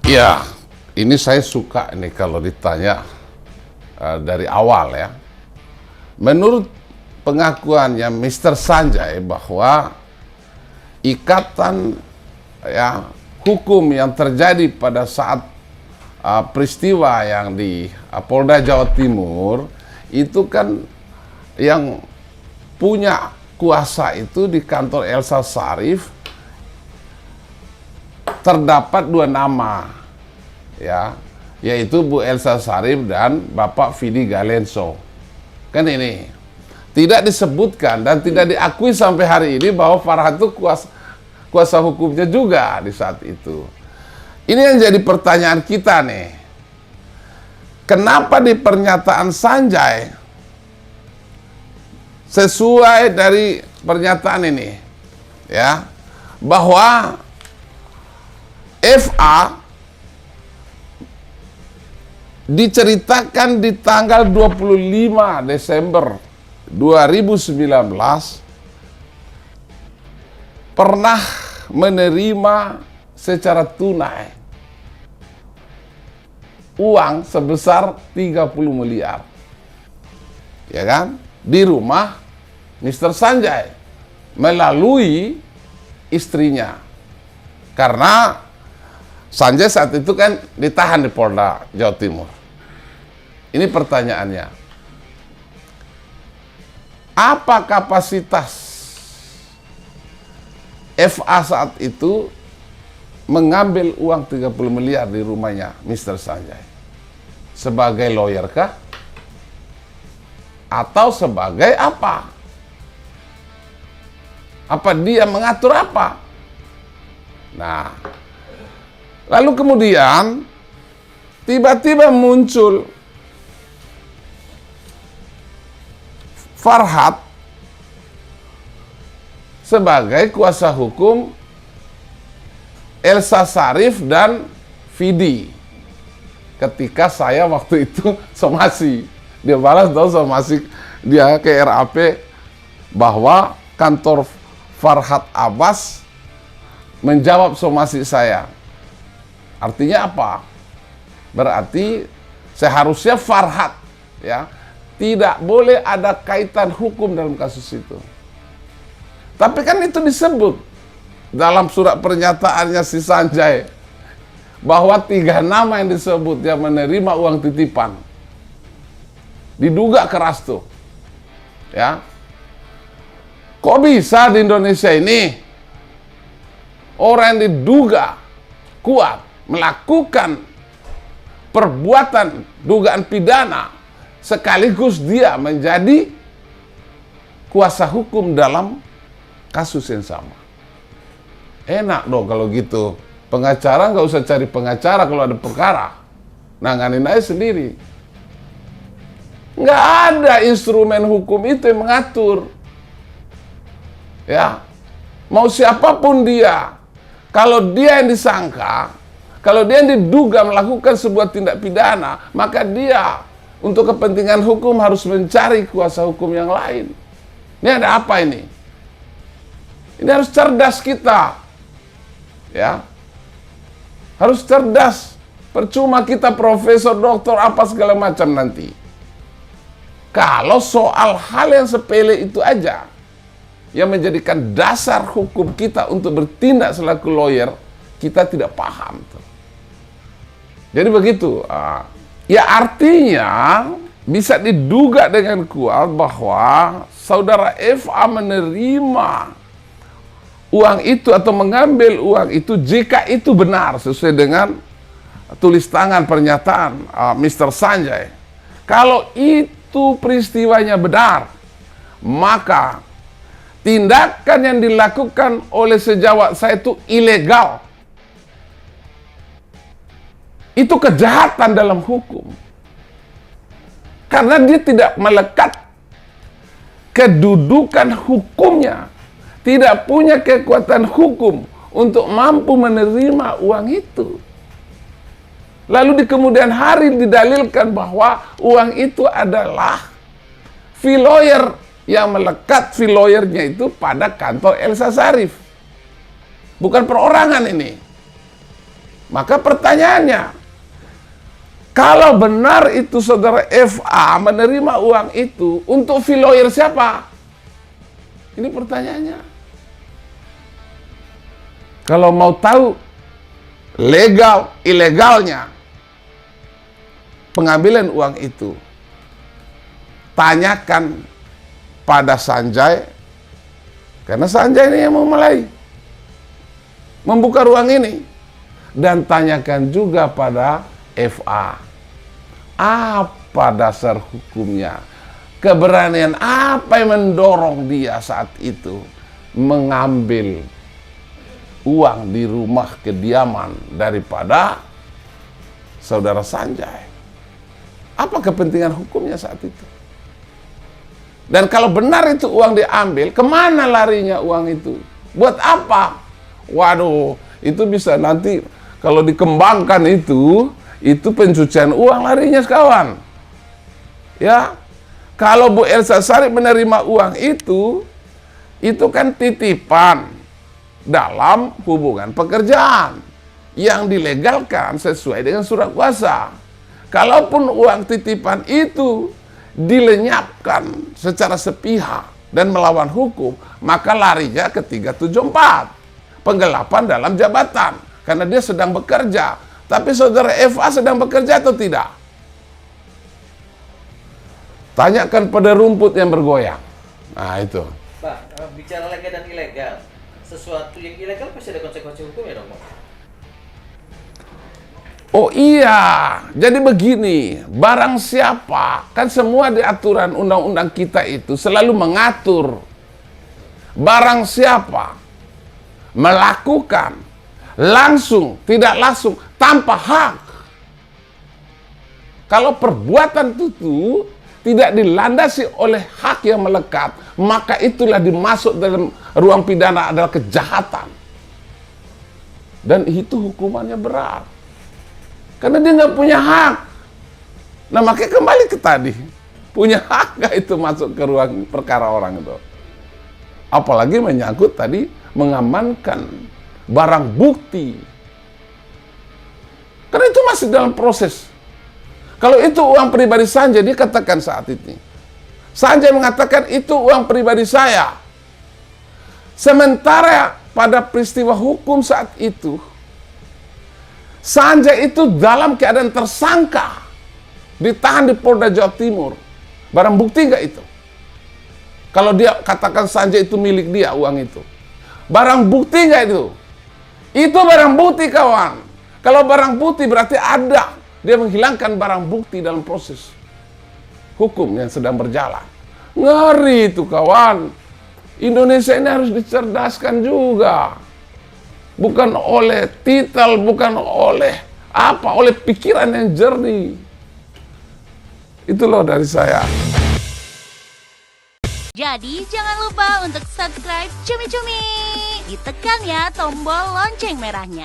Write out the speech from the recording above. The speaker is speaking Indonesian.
Ya, ini saya suka nih kalau ditanya dari awal ya. Menurut pengakuannya Mr. Sanjay bahwa ikatan ya hukum yang terjadi pada saat peristiwa yang di Polda Jawa Timur itu kan yang punya kuasa itu di kantor Elsa Sharif terdapat dua nama ya, yaitu Bu Elsa Sharif dan Bapak Vidi Galenso. Kan ini tidak disebutkan dan tidak diakui sampai hari ini bahwa Farhad itu kuasa hukumnya juga di saat itu. Ini yang jadi pertanyaan kita nih. Kenapa di pernyataan Sanjay sesuai dari pernyataan ini ya, bahwa FA diceritakan di tanggal 25 Desember 2019 pernah menerima secara tunai uang sebesar 30 miliar. Ya kan? Di rumah Mr. Sanjay melalui istrinya. Karena Sanjay saat itu kan ditahan di Polda Jawa Timur. Ini pertanyaannya. Apa kapasitas FA saat itu mengambil uang 30 miliar di rumahnya Mr. Sanjay? Sebagai lawyer kah? Atau sebagai apa? Apa dia mengatur apa? Nah, lalu kemudian tiba-tiba muncul Farhad sebagai kuasa hukum Elsa Sharif dan Vidi. Ketika saya waktu itu somasi, dia balas tahu somasi dia ke RAP bahwa kantor Farhad Abbas menjawab somasi saya. Artinya apa? Berarti seharusnya Farhad ya tidak boleh ada kaitan hukum dalam kasus itu. Tapi kan itu disebut dalam surat pernyataannya si Sanjay bahwa 3 nama yang disebut yang menerima uang titipan diduga keras tuh. Ya. Kok bisa di Indonesia ini orang yang diduga kuat melakukan perbuatan dugaan pidana sekaligus dia menjadi kuasa hukum dalam kasus yang sama? Enak dong kalau gitu. Pengacara nggak usah cari pengacara kalau ada perkara. Nanganin aja sendiri. Nggak ada instrumen hukum itu yang mengatur. Ya, mau siapapun dia, kalau dia yang disangka, kalau dia yang diduga melakukan sebuah tindak pidana, maka dia untuk kepentingan hukum harus mencari kuasa hukum yang lain. Ini ada apa ini? Ini harus cerdas kita. Ya. Harus cerdas. Percuma kita profesor, doktor, apa segala macam nanti. Kalau soal hal yang sepele itu aja yang menjadikan dasar hukum kita untuk bertindak selaku lawyer, kita tidak paham tuh. Jadi begitu. Ya artinya bisa diduga dengan kuat bahwa saudara FA menerima uang itu atau mengambil uang itu jika itu benar sesuai dengan tulis tangan pernyataan Mr. Sanjay. Kalau itu peristiwanya benar, maka tindakan yang dilakukan oleh sejawat saya itu ilegal. Itu kejahatan dalam hukum. Karena dia tidak melekat kedudukan hukumnya. Tidak punya kekuatan hukum untuk mampu menerima uang itu. Lalu di kemudian hari didalilkan bahwa uang itu adalah fee lawyer yang melekat fee lawyernya itu pada kantor Elsa Sharif. Bukan perorangan ini. Maka pertanyaannya, kalau benar itu saudara FA menerima uang itu untuk fee lawyer siapa? Ini pertanyaannya. Kalau mau tahu legal, ilegalnya pengambilan uang itu, tanyakan pada Sanjay, karena Sanjay ini yang memulai membuka ruang ini. Dan tanyakan juga pada FA, apa dasar hukumnya, keberanian apa yang mendorong dia saat itu mengambil uang di rumah kediaman daripada saudara Sanjay. Apa kepentingan hukumnya saat itu? Dan kalau benar itu uang diambil, kemana larinya uang itu? Buat apa? Waduh, itu bisa nanti kalau dikembangkan itu pencucian uang larinya kawan. Ya, kalau Bu Elsa Sharif menerima uang itu kan titipan dalam hubungan pekerjaan yang dilegalkan sesuai dengan surat kuasa. Kalaupun uang titipan itu dilenyapkan secara sepihak dan melawan hukum, maka larinya ke 374, penggelapan dalam jabatan, karena dia sedang bekerja. Tapi saudara FA sedang bekerja atau tidak? Tanyakan pada rumput yang bergoyang. Nah itu. Pak, bicara legal dan ilegal, sesuatu yang ilegal pasti ada konsekuensi hukum ya dong, Pak? Oh iya, jadi begini, barang siapa, kan semua di aturan undang-undang kita itu selalu mengatur barang siapa melakukan langsung, tidak langsung, tanpa hak. Kalau perbuatan itu tidak dilandasi oleh hak yang melekat, maka itulah dimasuk dalam ruang pidana adalah kejahatan. Dan itu hukumannya berat. Karena dia nggak punya hak. Nah makanya kembali ke tadi, punya hak nggak itu masuk ke ruang perkara orang itu? Apalagi menyangkut tadi mengamankan barang bukti. Karena itu masih dalam proses. Kalau itu uang pribadi Sanjay, dia katakan saat ini. Sanjay mengatakan itu uang pribadi saya. Sementara pada peristiwa hukum saat itu, Sanjay itu dalam keadaan tersangka, ditahan di Polda Jawa Timur. Barang bukti nggak itu? Kalau dia katakan Sanjay itu milik dia uang itu, barang bukti nggak itu? Itu barang bukti kawan. Kalau barang bukti berarti ada. Dia menghilangkan barang bukti dalam proses hukum yang sedang berjalan. Ngeri itu kawan. Indonesia ini harus dicerdaskan juga. Bukan oleh titel, bukan oleh apa, oleh pikiran yang jernih. Itu loh dari saya. Jadi jangan lupa untuk subscribe Cumi Cumi. Ditekan ya tombol lonceng merahnya.